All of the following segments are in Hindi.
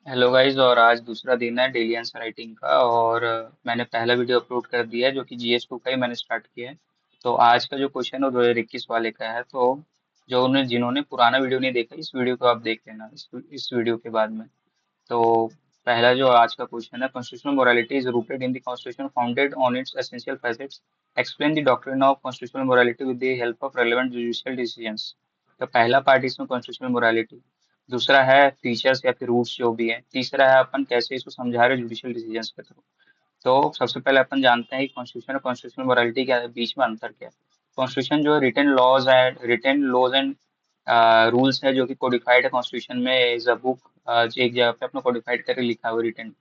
Hello guys. और आज दूसरा दिन है डेली आंसर राइटिंग का। और मैंने पहला वीडियो अपलोड कर दिया है जो कि जीएस 2 का ही मैंने स्टार्ट किया है। तो आज का जो क्वेश्चन है वो 2021 वाले का है। तो जो उन्हें जिन्होंने पुराना वीडियो नहीं देखा, इस वीडियो को आप देख लेना इस वीडियो के बाद में। तो पहला जो आज का क्वेश्चन है, constitutional morality is rooted in the constitution founded on it's essential facets. Explain the doctrine of constitutional morality with the help of relevant judicial decisions. तो पहला पार्ट इसमें कॉन्स्टिट्यूशनल मोरालिटी। दूसरा है फीचर्स या फिर रूट्स जो भी है। तीसरा है अपन कैसे इसको समझा रहे जुडिशियल डिसीजंस के थ्रू। तो सबसे पहले अपन जानते हैं कि कॉन्स्टिट्यूशन और कॉन्स्टिट्यूशनल मोरालिटी क्या है, बीच में अंतर क्या है। कॉन्स्टिट्यूशन जो है रिटन लॉज एंड रूल्स है जो कि कोडिफाइड है कॉन्स्टिट्यूशन में एज अ बुक। जो एक जगह पे अपना कोडिफाइड करके लिखा हुआ रिटन।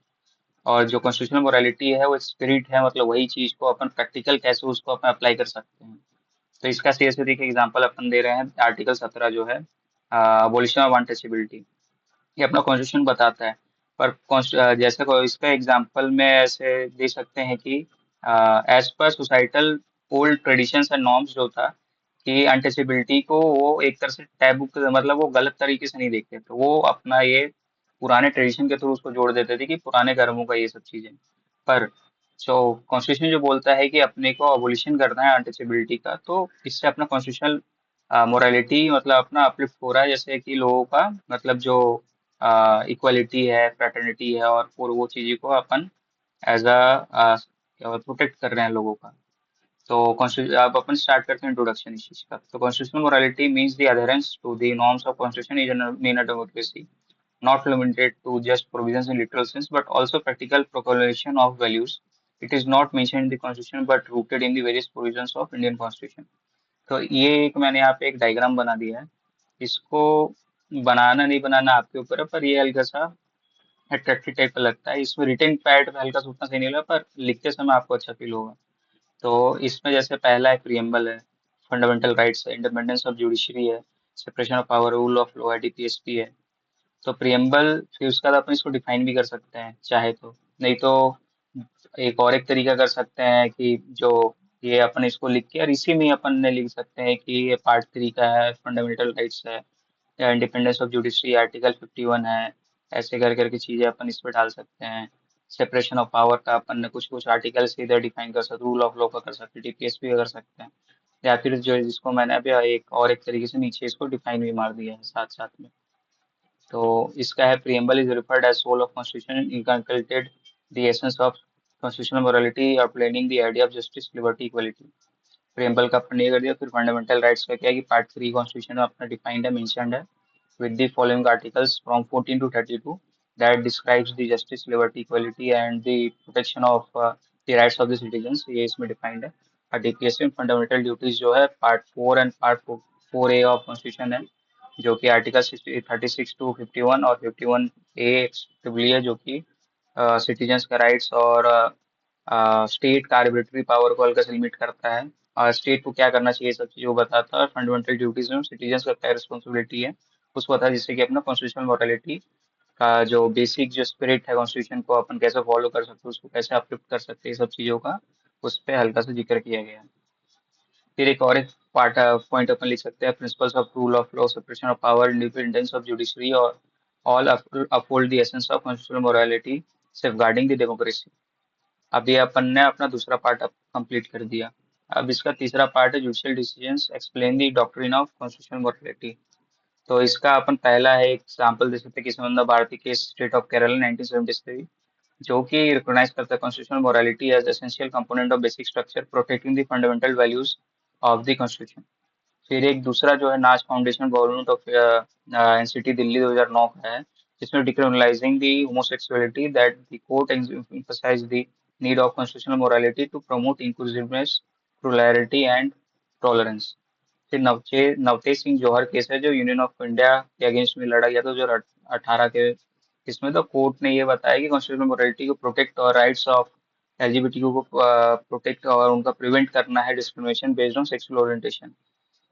और जो कॉन्स्टिट्यूशनल मोरालिटी है वो स्पिरिट है, मतलब वही चीज को अपन प्रैक्टिकल कैसे उसको अपन अप्लाई कर सकते हैं। तो इसका सीएसवी के एग्जांपल अपन दे रहे हैं, आर्टिकल 17 जो है अबॉलिशन ऑफ अनटचेबिलिटी। ये अपना कॉन्स्टिट्यूशन बताता है। पर जैसे इसका एग्जांपल में ऐसे दे सकते हैं कि as per societal old traditions and norms जो था कि अनटचेबिलिटी को वो एक तरह से टैबू, मतलब वो गलत तरीके से नहीं देखते थे। वो अपना ये पुराने ट्रेडिशन के थ्रू उसको जोड़ देते थे कि पुराने कर्मों का ये सब चीजें। पर जो कॉन्स्टिट्यूशन जो बोलता है कि अपने को अबोलिशन करना है अनटचेबिलिटी का, तो इससे अपना कॉन्स्टिट्यूशनल मोरालिटी मतलब अपना अपलिफ्ट हो रहा है। जैसे कि लोगों का मतलब जो इक्वलिटी है, फ्रेटर्निटी है, और वो चीज़ों को अपन एज अ प्रोटेक्ट कर रहे हैं लोगों का। तो कॉन्स्टिट्यूशन अब अपन स्टार्ट करते हैं इंट्रोडक्शन इस चीज का। तो constitutional morality means the adherence to the norms of constitution in a democracy, not limited to just provisions in literal sense, but also practical proclamation of values. It is not mentioned in the constitution, but rooted in the various provisions of Indian constitution. तो ये एक मैंने यहाँ पे एक डायग्राम बना दिया है। इसको बनाना नहीं बनाना आपके ऊपर है, पर ये हल्का सा अट्रैक्टिव टाइप का लगता है। इसमें रिटेन पैड पे हल्का सा उतना सही नहीं लगा, पर लिखते समय आपको अच्छा फील होगा। तो इसमें जैसे पहला है प्रियम्बल है, फंडामेंटल राइट्स है, इंडिपेंडेंस ऑफ जुडिशरी है, separation of power, rule of law है, डीपीएसपी है। तो प्रियम्बल फिर उसके बाद अपन इसको डिफाइन भी कर सकते हैं चाहे तो। नहीं तो एक और एक तरीका कर सकते हैं कि जो ये अपन इसको लिख के और इसी में ही अपन ने लिख सकते हैं कि ये पार्ट 3 का है, फंडामेंटल राइट्स है, या इंडिपेंडेंस ऑफ जुडिशरी आर्टिकल 51 है। ऐसे कर करके चीजें अपन इस पे डाल सकते हैं। सेपरेशन ऑफ पावर का अपन ने कुछ कुछ आर्टिकल से इधर डिफाइन कर सकते, रूल ऑफ लॉ का कर सकते, डीपीएसपी का कर सकते हैं। या फिर जो जिसको मैंने अभी एक और एक तरीके से नीचे इसको डिफाइन भी मार दिया है साथ साथ में। तो इसका है preamble is referred as soul of constitution, inculcated the essence of constitutional morality, outlining the idea of justice, liberty, equality। preamble का अपन ये कर दिया। फिर फंडामेंटल राइट्स का क्या है कि पार्ट 3 कॉन्स्टिट्यूशन में अपना डिफाइंड है, मेंशनड है with the following articles from 14 to 32 that describes the justice, liberty, equality and the protection of the rights of the citizens। ये इसमें डिफाइंड है। और डीपीएसपी फंडामेंटल ड्यूटीज जो है part 4 and part 4 A of constitution है, जो कि आर्टिकल 36 टू 51 और 51 ए एक्सक्लूसिवली है, जो कि सिटीजन्स का राइट्स और स्टेट का आर्बिट्री पावर को हल्का से लिमिट करता है। और स्टेट को क्या करना चाहिए सब चीज़ों को बताता है। और फंडामेंटल ड्यूटीज में सिटीजन्स का क्या रिस्पॉन्सिबिलिटी है उसको बताया, जिससे कि अपना कॉन्स्टिट्यूशनल मोरालिटी का जो बेसिक जो स्पिरिट है कॉन्स्टिट्यूशन को अपन कैसे फॉलो कर सकते हैं, उसको कैसे अपलिफ्ट कर सकते हैं, ये सब चीज़ों का उस पर हल्का सा जिक्र किया गया है। फिर एक और एक पार्ट पॉइंट अपन लिख सकते हैं, principles of rule of law, separation of power, independence of judiciary और all uphold the essence of constitutional morality, safeguarding the democracy. अब ये अपन ने अपना दूसरा पार्ट अब कंप्लीट कर दिया। अब इसका तीसरा पार्ट है judicial decisions, explain the doctrine of constitutional morality. तो इसका अपन पहला है एग्जाम्पल दे सकते हैं कि सुनंदा भारती के स्टेट ऑफ केरला 1973, जो कि रिकॉग्नाइज करता है constitutional morality as essential component of basic structure protecting the fundamental values of the constitution. फिर एक दूसरा जो है Naz foundation government of NCT Delhi 2009 का है, जिसमें decriminalising the homosexuality that the court emphasized the need of constitutional morality to promote inclusiveness, plurality and tolerance। फिर नवतेज सिंह जौहर केस है जो यूनियन ऑफ इंडिया के अगेंस्ट में लड़ा गया था 2018 के। इसमें तो कोर्ट ने ये बताया कि कॉन्स्टिट्यूशनल मोरालिटी को प्रोटेक्ट और राइट्स ऑफ एलजीबीटी को प्रोटेक्ट और उनका प्रिवेंट करना है discrimination based on sexual orientation.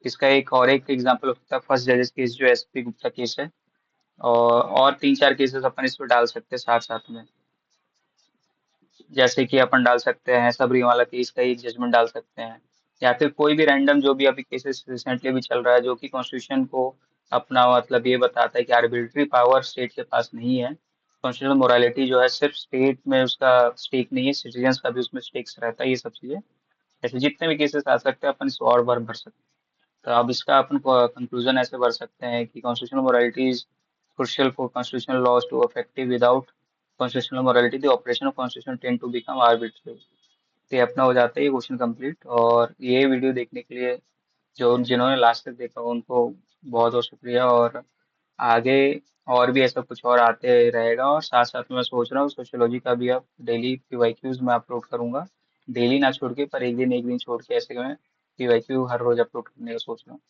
इसका एक और एक एग्जांपल हो सकता है फर्स्ट जजेस केस जो एसपी गुप्ता केस है। और तीन चार केसेस अपन इस पर डाल सकते हैं साथ साथ में। जैसे कि अपन डाल सकते हैं सबरीमाला केस का एक जजमेंट डाल सकते हैं, या फिर कोई भी रैंडम जो भी अभी केसेस रिसेंटली भी चल रहा है जो कि कॉन्स्टिट्यूशन को अपना मतलब ये बताता है कि आर्बिट्री पावर स्टेट के पास नहीं है। कॉन्स्टिट्यूशनल मोरालिटी जो है सिर्फ स्टेट में उसका स्टेक नहीं है, सिटीजन्स का भी उसमें स्टेक्स रहता है, ये सब चीजें। ऐसे जितने भी केसेस आ सकते हैं अपन इसको और बार भर सकते हैं। तो अब इसका अपन कंक्लूजन ऐसे भर सकते हैं कि constitutional morality is crucial for constitutional laws to effective without constitutional morality the operation of constitution tend to become arbitrary। तो ये अपना हो जाता है ये क्वेश्चन कंप्लीट। और ये वीडियो देखने के लिए जो जिन्होंने लास्ट तक देखा उनको बहुत बहुत शुक्रिया। और आगे और भी ऐसा कुछ और आते रहेगा। और साथ साथ में मैं सोच रहा हूँ सोशियोलॉजी का भी अब डेली पीवाईक्यूज में अपलोड करूंगा। डेली ना छोड़ के पर एक दिन छोड़ के ऐसे मैं पीवाईक्यू हर रोज अपलोड करने का सोच रहा हूँ।